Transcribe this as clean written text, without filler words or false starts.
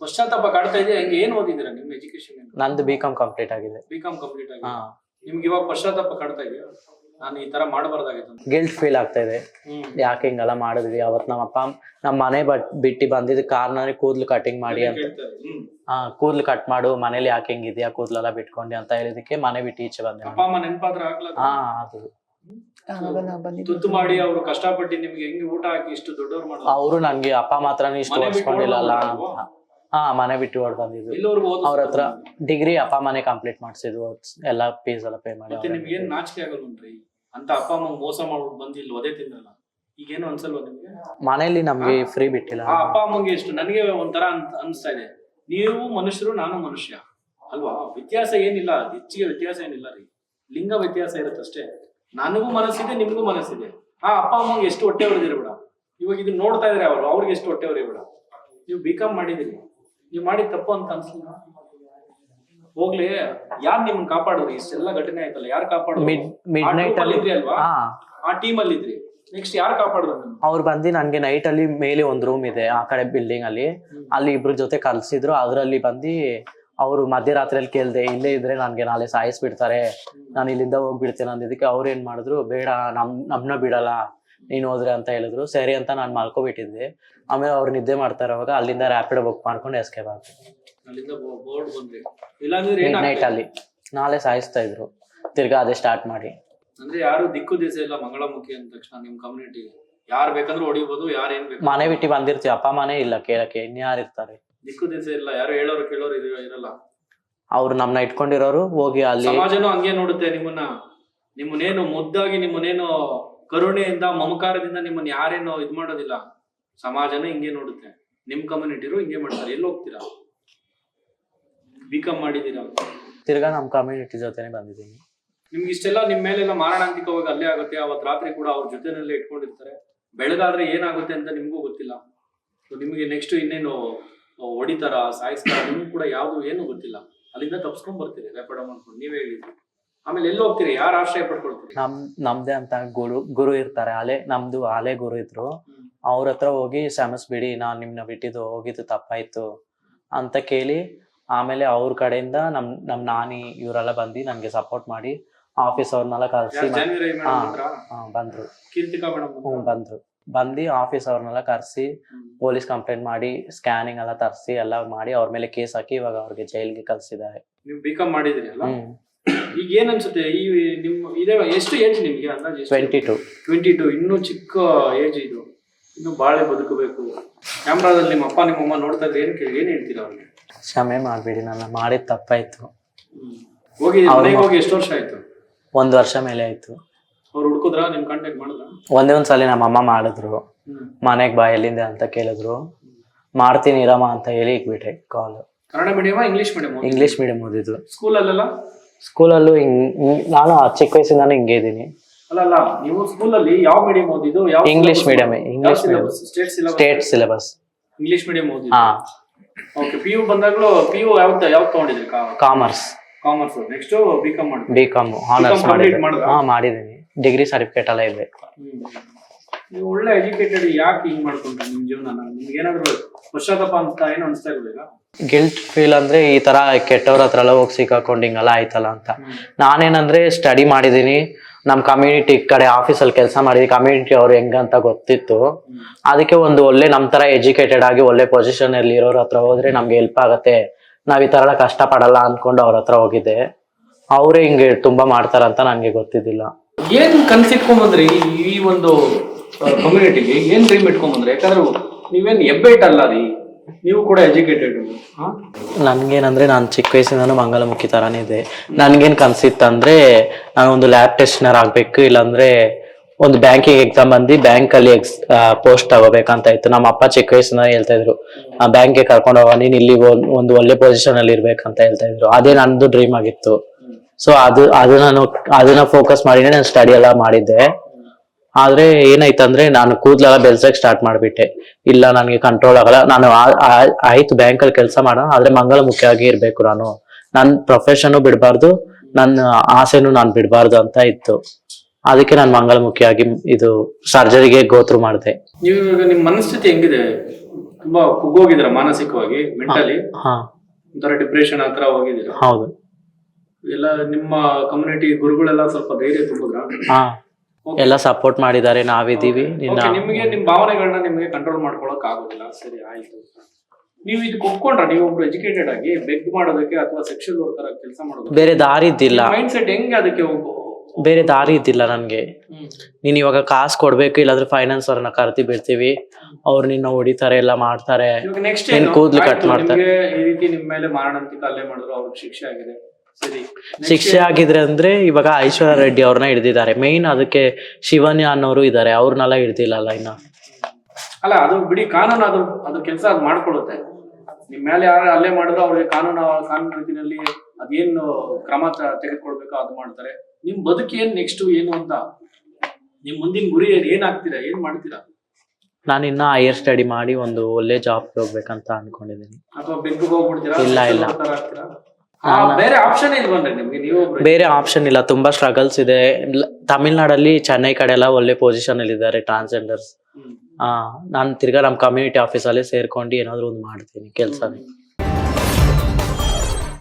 ಪಶ್ಚಾತ್ತಾಪ ಕಾಡ್ತಾ ಇದೆ. ಹೆಂಗೆ ಏನ್ ಓದಿದ್ದೀರಾ? ನಿಮ್ಮ ಎಜುಕೇಶನ್ ನಂದು ಬಿಕಾಂ ಕಂಪ್ಲೀಟ್ ಆಗಿದೆ. ಬಿಕಾಂ ಕಂಪ್ಲೀಟ್ ಆಗಿದೆ. ಹಾ, ನಿಮ್ಗೆ ಇವಾಗ ಪಶ್ಚಾತ್ತಾಪ ಕಾಡ್ತಾ ಇದೆಯಾ? ನಾನು ಈ ತರ ಮಾಡಬಾರ್ದಾಗಿತ್ತು. ಗಿಲ್ಟ್ ಫೀಲ್ ಆಗ್ತಾ ಇದೆ. ಯಾಕೆ ಹಿಂಗೆಲ್ಲ ಮಾಡಿದ್ವಿ ಅವತ್ ನಮ್ಮ ಮನೆ ಬಿಟ್ಟು ಬಂದಿದ್ ಕಾರ್ನಲ್ಲಿ ಕೂದ್ಲು ಕಟಿಂಗ್ ಮಾಡಿ ಅಂತ. ಕೂದ್ಲು ಕಟ್ ಮಾಡು, ಮನೇಲಿ ಯಾಕೆ ಹಿಂಗಿದ್ಯಾ ಕೂದ್ಲೆಲ್ಲ ಬಿಟ್ಕೊಂಡಿ ಅಂತ ಹೇಳಿದಕ್ಕೆ ಮನೆ ಬಿಟ್ಟು ಈಚೆ ಬಂದೆ. ಅಪ್ಪ ಅಮ್ಮ ನೆನಪಾದ್ರ ಆಗ್ಲಾ? ಹಾ, ಅದು ತುತ್ತು ಮಾಡಿ ಅವ್ರು ಕಷ್ಟಪಟ್ಟು ನಿಮ್ಗೆ ಹೆಂಗೆ ಊಟ ಹಾಕಿ ಇಷ್ಟು ದೊಡ್ಡವ್ರು ಮಾಡೋದು. ಅವರು ನನ್ಗೆ ಅಪ್ಪ ಮಾತ್ರನೇ ಇಷ್ಟು ಓಡಿಸ್ಕೊಂಡಿಲ್ಲ ಅಂತ. ಹಾ, ಮನೆ ಬಿಟ್ಟು ಹೊಡ್ ಬಂದಿದ್ದು. ಅವ್ರ ಹತ್ರ ಡಿಗ್ರಿ ಅಪ್ಪ ಮನೆ ಕಂಪ್ಲೀಟ್ ಮಾಡ್ಸಿದ್ವು, ಎಲ್ಲ ಫೀಸ್ ಎಲ್ಲ ಪೇ ಮಾಡಿ. ನಿಮ್ಗೆ ಏನ್ ನಾಚಿಕೆ ಆಗಲ್ವನ್ರಿ? ಅಂತ ಅಪ್ಪ ಅಮ್ಮ ಮೋಸ ಮಾಡ್ಬಿಟ್ಟು ಬಂದಿಲ್ಲ ಒದೇ ತಿಂದ್ರಲ್ಲ, ಈಗೇನು ಅನ್ಸಲ್ವಾ ನಿಮ್ಗೆ? ಮನೇಲಿ ನಮ್ಗೆ ಫ್ರೀ ಬಿಟ್ಟಿಲ್ಲ. ಆ ಅಪ್ಪ ಅಮ್ಮಂಗೆ ಎಷ್ಟು ನನಗೆ ಒಂಥರ ಅನ್ಸ್ತಾ ಇದೆ. ನೀವು ಮನುಷ್ಯರು, ನಾನು ಮನುಷ್ಯ ಅಲ್ವಾ? ವ್ಯತ್ಯಾಸ ಏನಿಲ್ಲ, ಹೆಚ್ಚಿಗೆ ವ್ಯತ್ಯಾಸ ಏನಿಲ್ಲ ರೀ. ಲಿಂಗ ವ್ಯತ್ಯಾಸ ಇರುತ್ತಷ್ಟೇ. ನನಗೂ ಮನಸ್ಸಿದೆ, ನಿಮ್ಗೂ ಮನಸ್ಸಿದೆ. ಆ ಅಪ್ಪ ಅಮ್ಮಂಗೆ ಎಷ್ಟು ಹೊಟ್ಟೆ ಹೊಡೆದಿರಬೇಡ. ಇವಾಗ ಇದನ್ನ ನೋಡ್ತಾ ಇದ್ರೆ ಅವ್ರಿಗೆ ಎಷ್ಟು ಹೊಟ್ಟೆ ಹೊಡೆಯಬೇಡ. ನೀವು ಬಿಕಾಮ್ ಮಾಡಿದಿರಿ, ನೀವು ಮಾಡಿದ ತಪ್ಪು ಅಂತ ಅನ್ಸಲಿಲ್ಲ? ಹೋಗ್ಲಿ, ಯಾರು ನಿಮ್ಮನ್ನ ಕಾಪಾಡೋರು? ಇಷ್ಟೆಲ್ಲ ಘಟನೆ ಆಯ್ತಲ್ಲ, ಯಾರು ಕಾಪಾಡೋರು? ಇದ್ರಿ ಅಲ್ವಾ, ಆ ಟೀಮ್ ಅಲ್ಲಿ ಇದ್ರಿ. ನೆಕ್ಸ್ಟ್ ಯಾರು ಕಾಪಾಡೋರು? ಅವ್ರು ಬಂದು ನನ್ಗೆ ನೈಟ್ ಅಲ್ಲಿ ಮೇಲೆ ಒಂದ್ ರೂಮ್ ಇದೆ ಆ ಕಡೆ ಬಿಲ್ಡಿಂಗ್ ಅಲ್ಲಿ ಇಬ್ರ ಜೊತೆ ಕಲ್ಸಿದ್ರು. ಅದ್ರಲ್ಲಿ ಬಂದು ಅವ್ರು ಮಧ್ಯರಾತ್ರಿಯಲ್ಲಿ ಕೇಳ್ದೆ, ಇಲ್ಲೇ ಇದ್ರೆ ನನ್ಗೆ ನಾಳೆ ಸಾಯಿಸ್ಬಿಡ್ತಾರೆ, ನಾನು ಇಲ್ಲಿಂದ ಹೋಗ್ಬಿಡ್ತೇನೆ ಅಂದಿದ್ದಕ್ಕೆ ಅವ್ರು ಏನ್ ಮಾಡಿದ್ರು, ಬೇಡ ನಮ್ನ ಬಿಡಲ್ಲ ನೀನ್ ಹೋದ್ರೆ ಅಂತ ಹೇಳಿದ್ರು. ಸರಿ ಅಂತ ನಾನ್ ಮಲ್ಕೊಬಿಟ್ಟಿದ್ದೆ. ಆಮೇಲೆ ಅವ್ರು ನಿದ್ದೆ ಮಾಡ್ತಾ ಇರುವಾಗ ಅಲ್ಲಿಂದ ರ್ಯಾಪಿಡ್ ಬುಕ್ ಮಾಡ್ಕೊಂಡು ಎಸ್ಕೇಪ್ ಆಗ್ತದೆ. ನೈಟ್ ಅಲ್ಲಿ ನಾಳೆ ಸಾಯಿಸ್ತಾ ಇದ್ರು, ತಿರ್ಗಾ ಅದೇ ಸ್ಟಾರ್ಟ್ ಮಾಡಿ. ಅಂದ್ರೆ ಯಾರು ದಿಕ್ಕು ದಿಸೆ ಇಲ್ಲ ಮಂಗಳಮುಖಿ ಅಂದ ತಕ್ಷಣ ನಿಮ್ ಕಮ್ಯುನಿಟಿ ಯಾರು ಬೇಕಂದ್ರೆ ಹೊಡಿಬಹುದು, ಯಾರು ಏನ್ ಬೇಕು. ಮನೆ ಬಿಟ್ಟು ಬಂದಿರ್ತೀವಿ, ಅಪ್ಪ ಮನೆ ಇಲ್ಲ ಕೇಳಕ್ಕೆ, ಇನ್ಯಾರು ಇರ್ತಾರೆ? ದಿಕ್ಕು ದಿಸೆ ಇಲ್ಲ, ಯಾರು ಹೇಳೋರು ಕೇಳೋರು ಇರಲ್ಲ. ಅವ್ರು ನಮ್ನ ಇಟ್ಕೊಂಡಿರೋರು ಹೋಗಿ ಅಲ್ಲಿ. ಸಮಾಜನೂ ಹಂಗೆ ನೋಡುತ್ತೆ ನಿಮ್ಮನ್ನೇನು ಮುದ್ದಾಗಿ, ನಿಮ್ಮನ್ನೇನು ಕರುಣೆಯಿಂದ ಮಮಕಾರದಿಂದ ನಿಮ್ಮನ್ನ ಯಾರೇನೋ ಇದ್ ಮಾಡೋದಿಲ್ಲ. ಸಮಾಜನೂ ಹಿಂಗೆ ನೋಡುತ್ತೆ. ನಿಮ್ ಕಮ್ಯುನಿಟಿರು ಹಿಂಗೆ ಮಾಡ್ತಾರೆ. ಎಲ್ಲಿ ಹೋಗ್ತೀರಾ? ಬಿಕಾಮ್ ಮಾಡಿದೀರಾ, ತಿರ್ಗಾ ನಮ್ ಕಮ್ಯುನಿಟಿ ಜೊತೆನೆ ಬಂದಿದ್ದೀನಿ. ನಿಮ್ಗೆ ಇಷ್ಟೆಲ್ಲ ನಿಮ್ ಮೇಲೆಲ್ಲ ಮಾರಣಾಂತಿಕವಾಗಿ ಅಲ್ಲೇ ಆಗುತ್ತೆ. ಅವತ್ ರಾತ್ರಿ ಕೂಡ ಅವ್ರ ಜೊತೆನಲ್ಲೇ ಇಟ್ಕೊಂಡಿರ್ತಾರೆ. ಬೆಳಗಾದ್ರೆ ಏನಾಗುತ್ತೆ ಅಂತ ನಿಮ್ಗೂ ಗೊತ್ತಿಲ್ಲ. ನಿಮ್ಗೆ ನೆಕ್ಸ್ಟ್ ಇನ್ನೇನು ಹೊಡಿತಾರ, ಸಾಯಿಸ್ತಾರ, ನಿಮ್ಗೂ ಕೂಡ ಯಾವ್ದು ಏನು ಗೊತ್ತಿಲ್ಲ. ಅಲ್ಲಿಂದ ತಪ್ಸ್ಕೊಂಡ್ ಬರ್ತೀರಿ ರ್ಯಾಪಿಡ್ ಮಾಡ್ಕೊಂಡು. ನೀವೇ ಹೇಳಿದ್ರಿ. ಆಮೇಲೆ ಎಲ್ಲಿ ಹೋಗ್ತೀರಿ? ಯಾರು ಆಶ್ರಯ ಪಡ್ಕೊಳ್ತೀರಿ? ನಮ್ದೇ ಅಂತ ಗುರು ಇರ್ತಾರೆ. ನಮ್ದು ಆಲೆ ಗುರು ಇದ್ರು. ಅವ್ರ ಹತ್ರ ಹೋಗಿ ಕ್ಷಮಿಸ್ಬಿಡಿ, ನಾನ್ ನಿಮ್ನ ಬಿಟ್ಟಿದ್ದು ಹೋಗಿದ್ದು ತಪ್ಪಾಯ್ತು ಅಂತ ಕೇಳಿ, ಆಮೇಲೆ ಅವ್ರ ಕಡೆಯಿಂದ ನಮ್ ನಾನಿ ಇವರೆಲ್ಲ ಬಂದು ನನ್ಗೆ ಸಪೋರ್ಟ್ ಮಾಡಿ ಆಫೀಸ್ ಅವ್ರನ್ನೆಲ್ಲ ಕರ್ಸಿ ಬಂದ್ರು. ಬಂದು ಆಫೀಸ್ ಅವ್ರನ್ನೆಲ್ಲ ಕರ್ಸಿ ಪೊಲೀಸ್ ಕಂಪ್ಲೇಂಟ್ ಮಾಡಿ ಸ್ಕ್ಯಾನಿಂಗ್ ಎಲ್ಲ ತರಿಸಿ ಎಲ್ಲ ಮಾಡಿ ಅವ್ರ ಮೇಲೆ ಕೇಸ್ ಹಾಕಿ ಇವಾಗ ಅವ್ರಿಗೆ ಜೈಲ್ಗೆ ಕಳ್ಸಿದ್ದಾರೆ. ನೀವು ಬಿಕಾಮ್ ಮಾಡಿದ್ರಿ ಅಲ್ಲ, ಈಗ ಏನ್ ಅನ್ಸುತ್ತೆ? ಈ ಇದೇ ಎಷ್ಟು ಏಜ್ ನಿಮ್ಗೆ? ಅಂದಾಜು 22. ಇನ್ನೂ ಚಿಕ್ಕ ಏಜ್ ಇದು. ಇನ್ನು ಬಾಳೆ ಬದುಕಬೇಕು. ಕ್ಯಾಮ್ರಾದಲ್ಲಿ ನಿಮ್ಮ ಅಪ್ಪ ನಿಮ್ಮಮ್ಮ ನೋಡ್ತಾ ಇದ್ರೆ ಏನ್ ಹೇಳ್ತೀರಾ ಅವ್ರಿಗೆ? ಕ್ಷಮೆ ಮಾಡ್ಬಿಡಿ, ನನ್ನ ಮಾಡಿದ ತಪ್ಪಾಯ್ತು. ಹೋಗಿ ಎಷ್ಟು ವರ್ಷ ಆಯ್ತು? 1 ವರ್ಷ ಮೇಲೆ ಆಯ್ತು. ಅವ್ರು ಹುಡ್ಕುದ್ರ? ನಿಮ್ ಕಾಂಟ್ಯಾಕ್ಟ್ ಮಾಡಿದ್ರ? ಒಂದ್ಸಲಿ ನಮ್ಮ ಅಮ್ಮ ಮಾಡಿದ್ರು. ಮನೆಗ್ ಬಾ ಎಲ್ಲಿಂದ ಅಂತ ಕೇಳಿದ್ರು. ಮಾಡ್ತೀನಿ ಇರಮ್ಮ ಅಂತ ಹೇಳಿ ಇಕ್ಬಿಟ್ರೆ ಕಾಲ್. ಕನ್ನಡ ಮೀಡಿಯಂ ಇಂಗ್ಲಿಷ್ ಮೀಡಿಯಂ ಓದಿದ್ದು. ಸ್ಕೂಲಲ್ಲೂ ನಾನು ಚಿಕ್ಕ ವಯಸ್ಸಿಂದಾನು ಹಿಂಗೆ ಇದ್ದೀನಿ. ಅಲ್ಲ, ನೀವು ಸ್ಕೂಲಲ್ಲಿ ಯಾವ ಮೀಡಿಯಂ ಓದಿದ್ದು? English medium. State syllabus English medium ಓದಿದ್ದು. ಓಕೆ. PU ಬಂದಾಗಲೂ PU ಯಾವ್ದು ತಗೊಂಡಿದ್ರಿ? ಕಾಮರ್ಸ್. ನೆಕ್ಸ್ಟ್ ಬಿಕಾಮ್ ಆನರ್ಸ್ ಮಾಡಿದ್ದೀನಿ. ಡಿಗ್ರಿ ಸರ್ಟಿಫಿಕೇಟ್ ಎಲ್ಲ ಇದೆ. ನೀವು ಒಳ್ಳೆ ಎಜುಕೇಟೆಡ್. ಯಾಕೆ ಹಿಂಗ್ ಮಾಡ್ಕೊಂಡ್ರಿ ನಿಮ್ ಜೀವನ? ನಿಮ್ಗೆ ಏನಾದ್ರು ಪಶ್ಚಾತ್ತಾಪ ಅಂತ ಏನು ಅನಿಸ್ತಾ ಇರ್ಲಿಲ್ಲ? ಗಿಲ್ಟ್ ಫೀಲ್ ಅಂದ್ರೆ ಈ ತರ ಕೆಟ್ಟವ್ರ ಹತ್ರ ಎಲ್ಲ ಹೋಗಿ ಸಿಕ್ಕಾಕೊಂಡು ಹಿಂಗೆಲ್ಲ ಆಯ್ತಲ್ಲ ಅಂತ. ನಾನೇನಂದ್ರೆ ಸ್ಟಡಿ ಮಾಡಿದೀನಿ, ನಮ್ ಕಮ್ಯುನಿಟಿ ಕಡೆ ಆಫೀಸಲ್ಲಿ ಕೆಲಸ ಮಾಡಿದೀನಿ. ಕಮ್ಯುನಿಟಿ ಅವ್ರು ಹೆಂಗಂತ ಗೊತ್ತಿತ್ತು. ಅದಕ್ಕೆ ಒಂದು ಒಳ್ಳೆ ನಮ್ ತರ ಎಜುಕೇಟೆಡ್ ಆಗಿ ಒಳ್ಳೆ ಪೊಸಿಷನ್ ಅಲ್ಲಿ ಇರೋರ ಹತ್ರ ಹೋದ್ರೆ ನಮ್ಗೆ ಹೆಲ್ಪ್ ಆಗತ್ತೆ, ನಾವ್ ಈ ತರ ಎಲ್ಲ ಕಷ್ಟ ಪಡಲ್ಲ ಅನ್ಕೊಂಡು ಅವ್ರ ಹತ್ರ ಹೋಗಿದ್ದೆ. ಅವ್ರೇ ಹಿಂಗೆ ತುಂಬಾ ಮಾಡ್ತಾರಂತ ನನ್ಗೆ ಗೊತ್ತಿದ್ದಿಲ್ಲ. ಏನ್ ಕನ್ಸಿಟ್ಕೊಂಡ್ಬಂದ್ರಿ ಈ ಒಂದು ಕಮ್ಯುನಿಟಿಗೆ? ಏನ್ ಡ್ರೀಮ್ ಇಟ್ಕೊಂಡ್ಬಂದ್ರಿ? ಯಾಕಂದ್ರೆ ನೀವೇನ್ ಎಬ್ಬೆಟ್ ಅಲ್ಲ ರೀ, ನೀವು ಕೂಡ ಎಜುಕೇಟೆಡ್. ನನ್ಗೇನಂದ್ರೆ ನಾನು ಚಿಕ್ಕ ವಯಸ್ಸಿಂದಾನು ಮಂಗಲಮುಖಿ ತರಾನೇ ಇದೆ. ನನ್ಗೇನ್ ಕನ್ಸಿತ್ತಂದ್ರೆ ನಾನು ಒಂದು ಲ್ಯಾಬ್ ಟೆಸ್ಟ್ನರ್ ಆಗ್ಬೇಕು, ಇಲ್ಲಾಂದ್ರೆ ಒಂದು ಬ್ಯಾಂಕಿಂಗ್ ಎಕ್ಸಾಮ್ ಬಂದು ಬ್ಯಾಂಕ್ ಅಲ್ಲಿ ಪೋಸ್ಟ್ ತಗೋಬೇಕಂತ ಇತ್ತು. ನಮ್ಮ ಅಪ್ಪ ಚಿಕ್ಕ ವಯಸ್ಸಿನ ಹೇಳ್ತಾ ಇದ್ರು, ಬ್ಯಾಂಕ್ಗೆ ಕರ್ಕೊಂಡು ಹೋಗ, ನೀನ್ ಇಲ್ಲಿ ಒಂದು ಒಳ್ಳೆ ಪೊಸಿಷನ್ ಅಲ್ಲಿ ಇರ್ಬೇಕಂತ ಹೇಳ್ತಾ ಇದ್ರು. ಅದೇ ನಂದು ಡ್ರೀಮ್ ಆಗಿತ್ತು. ಸೊ ಅದನ್ನ ಫೋಕಸ್ ಮಾಡಿನೇ ನಾನು ಸ್ಟಡಿ ಎಲ್ಲ ಮಾಡಿದ್ದೆ. ಆದ್ರೆ ಏನಾಯ್ತಂದ್ರೆ ನಾನು ಕೂದ್ಲೆಲ್ಲ ಬೆಳ್ಸಕ್ ಸ್ಟಾರ್ಟ್ ಮಾಡ್ಬಿಟ್ಟೆ. ಇಲ್ಲ ನನ್ಗೆ ಕಂಟ್ರೋಲ್ ಆಗಲ್ಲ, ನಾನು ಆಯ್ತು ಬ್ಯಾಂಕಲ್ಲಿ ಕೆಲಸ ಮಾಡೋಣ, ಆದ್ರೆ ಮಂಗಲಮುಖಿಯಾಗಿ ಇರ್ಬೇಕು. ನನ್ ಪ್ರೊಫೆಷನ್ ಬಿಡ್ಬಾರ್ದು, ನನ್ನ ಆಸೆನೂ ನಾನು ಬಿಡ್ಬಾರ್ದು ಅಂತ ಇತ್ತು. ಅದಕ್ಕೆ ನಾನು ಮಂಗಲಮುಖಿಯಾಗಿ ಇದು ಸರ್ಜರಿಗೆ ಗೋತ್ರು ಮಾಡಿದೆ. ನೀವು ನಿಮ್ ಮನಸ್ಥಿತಿ ಹೆಂಗಿದೆ? ತುಂಬಾ ಕುಗ್ಗೋಗಿದ್ರ ಮಾನಸಿಕವಾಗಿ, ಮೆಂಟಲಿ ಹಾ ಒಂಥರ ಡಿಪ್ರೆಷನ್ ಹತ್ರ ಹೋಗಿದ್ದೀರ. ಹೌದು. ಎಲ್ಲ ನಿಮ್ಮ ಕಮ್ಯುನಿಟಿ ಗುರುಗಳೆಲ್ಲ ಸ್ವಲ್ಪ ಧೈರ್ಯ ತುಂಬಿದ್ರ? ಹಾ ಎಲ್ಲ ಸಪೋರ್ಟ್ ಮಾಡಿದ್ದಾರೆ, ನಾವಿದೀವಿ. Okay, ನಿಮ್ಗೆ ನಿಮ್ ಭಾವನೆಗಳನ್ನ ನಿಮ್ಗೆ ಕಂಟ್ರೋಲ್ ಮಾಡ್ಕೊಳಕ್ ಆಗೋದಿಲ್ಲ, ಸರಿ ಆಯ್ತು. ನೀವು ಇದಕ್ಕೆ ಒಪ್ಕೊಂಡ್ರ, ನೀವು ಒಬ್ರು ಎಜುಕೇಟೆಡ್ ಆಗಿ ಬೆಗ್ ಮಾಡೋದಕ್ಕೆ ಅಥವಾ ಸೆಕ್ಷುವಲ್ ವರ್ಕರ್ ಆಗಿ ಕೆಲಸ ಮಾಡೋದಕ್ಕೆ ಬೇರೆ ದಾರಿ ಇದ್ದಿಲ್ಲ, ಮೈಂಡ್ ಸೆಟ್ ಹೆಂಗೆ ಅದಕ್ಕೆ ಬೇರೆ ದಾರಿ ಇದ್ದಿಲ್ಲ ನನ್ಗೆ. ನೀನ್ ಇವಾಗ ಕಾಸು ಕೊಡ್ಬೇಕು, ಇಲ್ಲಾಂದ್ರೆ ಫೈನಾನ್ಸ್ ಅವ್ರನ್ನ ಕರ್ತಿ ಬಿಡ್ತೀವಿ, ಅವ್ರು ನಿನ್ನ ಹೊಡಿತಾರೆ ಎಲ್ಲ ಮಾಡ್ತಾರೆ, ನೆಕ್ಸ್ಟ್ ನಿನ್ ಕೂದ್ಲು ಕಟ್ ಮಾಡ್ತಾರೆ. ಈ ರೀತಿ ನಿಮ್ ಮೇಲೆ ಮಾರಣಾಂತಿಕ ಹಲ್ಲೆ ಮಾಡಿದ್ರು, ಅವ್ರಿಗೆ ಶಿಕ್ಷೆ ಆಗಿದೆ, ಸರಿ. ಶಿಕ್ಷೆ ಆಗಿದ್ರೆ ಅಂದ್ರೆ ಇವಾಗ ಐಶ್ವರ್ಯ ರೆಡ್ಡಿ ಅವ್ರನ್ನ ಹಿಡ್ದಿದ್ದಾರೆ, ಮೇನ್ ಅದಕ್ಕೆ ಶಿವನ್ಯ ಅನ್ನೋರು ಇದಾರೆ, ಅವ್ರನ್ನೆಲ್ಲ ಹಿಡ್ದಿಲ್ಲಲ್ಲ ಇನ್ನ. ಅಲ್ಲ ಅದು ಬಿಡಿ, ಕಾನೂನು ಅದ್ರ ಕೆಲಸ ಅದು ಮಾಡ್ಕೊಳ್ಳುತ್ತೆ. ನಿಮ್ ಮೇಲೆ ಯಾರು ಹಲ್ಲೆ ಮಾಡಿದ್ರು ಅವ್ರಿಗೆ ಕಾನೂನು ರೀತಿಯಲ್ಲಿ ಅದೇನು ಕ್ರಮ ತೆಗೆದುಕೊಳ್ಬೇಕೋ ಅದು ಮಾಡ್ತಾರೆ. ನಿಮ್ ಬದುಕು ಏನ್ ನೆಕ್ಸ್ಟ್ ಏನು ಅಂತ, ನಿಮ್ ಮುಂದಿನ ಗುರಿ ಏನ್ ಆಗ್ತೀರಾ, ಏನ್ ಮಾಡ್ತೀರಾ? ನಾನು ಇನ್ನ ಹೈಯರ್ ಸ್ಟಡಿ ಮಾಡಿ ಒಂದು ಒಳ್ಳೆ ಜಾಬ್ ಹೋಗ್ಬೇಕಂತ ಅನ್ಕೊಂಡಿದ್ದೀನಿ. ಅಥವಾ ಬೆಂಕಿಗೆ ಹೋಗ್ಬಿಡ್ತೀರಾ? ಇಲ್ಲ. ಬೇರೆ ಆಪ್ಷನ್ ಇಲ್ವನ್ರಿ ನಿಮ್ಗೆ? ನೀವು ಬೇರೆ ಆಪ್ಷನ್ ಇಲ್ಲ, ತುಂಬಾ ಸ್ಟ್ರಗಲ್ಸ್ ಇದೆ. ತಮಿಳ್ನಾಡಲ್ಲಿ ಚೆನ್ನೈ ಕಡೆ ಎಲ್ಲ ಒಳ್ಳೆ ಪೊಸಿಷನ್ ಅಲ್ಲಿ ಇದ್ದಾರೆ ಟ್ರಾನ್ಸ್ಜೆಂಡರ್ಸ್. ನಾನು ತಿರ್ಗಾ ನಮ್ ಕಮ್ಯುನಿಟಿ ಆಫೀಸಲ್ಲೇ ಸೇರ್ಕೊಂಡು ಏನಾದ್ರು ಒಂದು ಮಾಡ್ತೀನಿ ಕೆಲಸ.